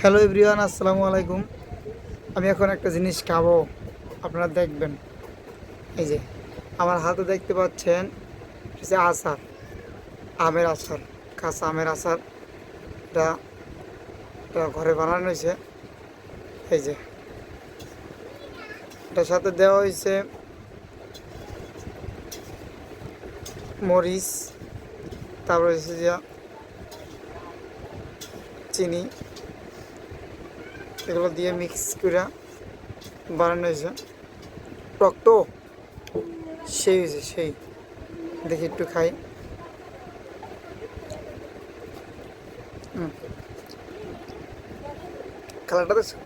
Hello everyone, আসসালামু আলাইকুম। আমি এখন একটা জিনিস খাবো, আপনারা দেখবেন। এই যে আমার হাতে দেখতে পাচ্ছেন, এটা আচার, আমের আচার, কাঁচা আমের আচার। এটা এটা ঘরে বানানো হয়েছে। এই যে এটার সাথে দেওয়া হয়েছে মরিচ, তারপরে হচ্ছে যে চিনি, এগুলো দিয়ে মিক্স করে বানানো হয়েছে। টক তো সেই হয়েছে, সেই। দেখি একটু খাই। কালারটা দেখছো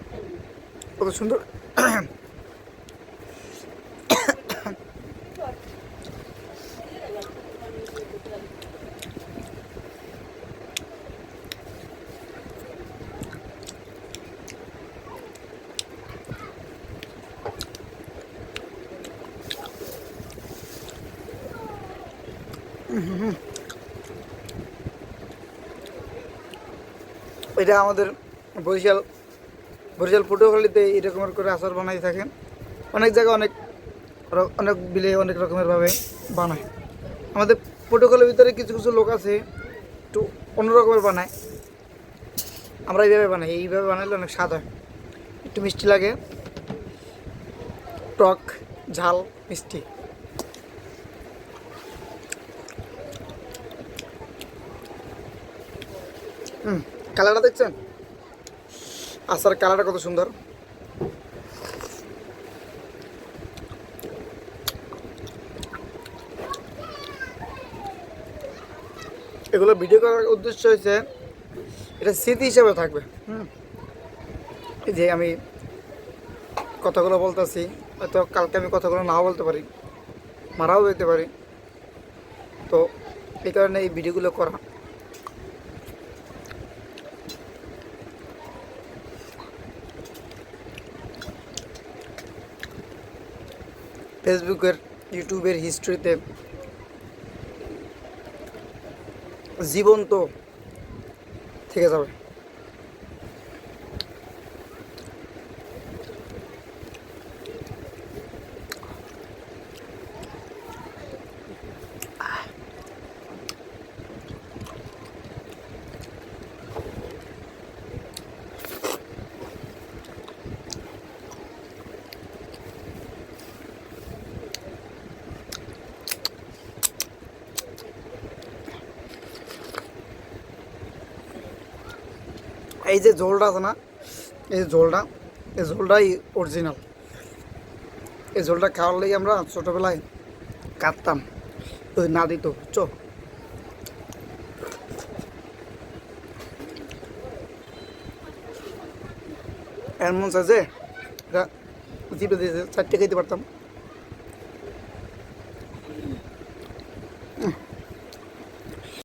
কত সুন্দর। এটা আমাদের বরিশাল বরিশাল পটুয়াখালীতে এই রকমের করে আচার বানাই থাকেন। অনেক জায়গায় অনেক অনেক বিলে অনেক রকমের ভাবে বানায়। আমাদের পটুয়াখালীর ভিতরে কিছু কিছু লোক আছে একটু অন্য রকমের বানায়। আমরা এইভাবে বানাই, এইভাবে বানাইলে অনেক স্বাদ হয়। একটু মিষ্টি লাগে, টক, ঝাল, মিষ্টি। কালারটা দেখছেন? আচার কালারটা কত সুন্দর। এগুলো ভিডিও করার উদ্দেশ্য হয়েছে এটা স্মৃতি হিসেবে থাকবে। এই যে আমি কথাগুলো বলতেছি, হয়তো কালকে আমি কথাগুলো নাও বলতে পারি, মারাও যেতে পারি। তো এই কারণে এই ভিডিওগুলো করা। ফেসবুকের, ইউটিউবের হিস্ট্রিতে জীবন্ত থেকে যাবে। এই যে ঝোলটা আছে না, এই যে ঝোলটা, এই ঝোলটাই অরিজিনাল। এই ঝোলটা খাওয়ার লেগে আমরা ছোটোবেলায় কাটতাম, ওই না দিত, বুঝছো? এমন আছে এটা জিপে দিয়েছে, 4টে খেতে পারতাম।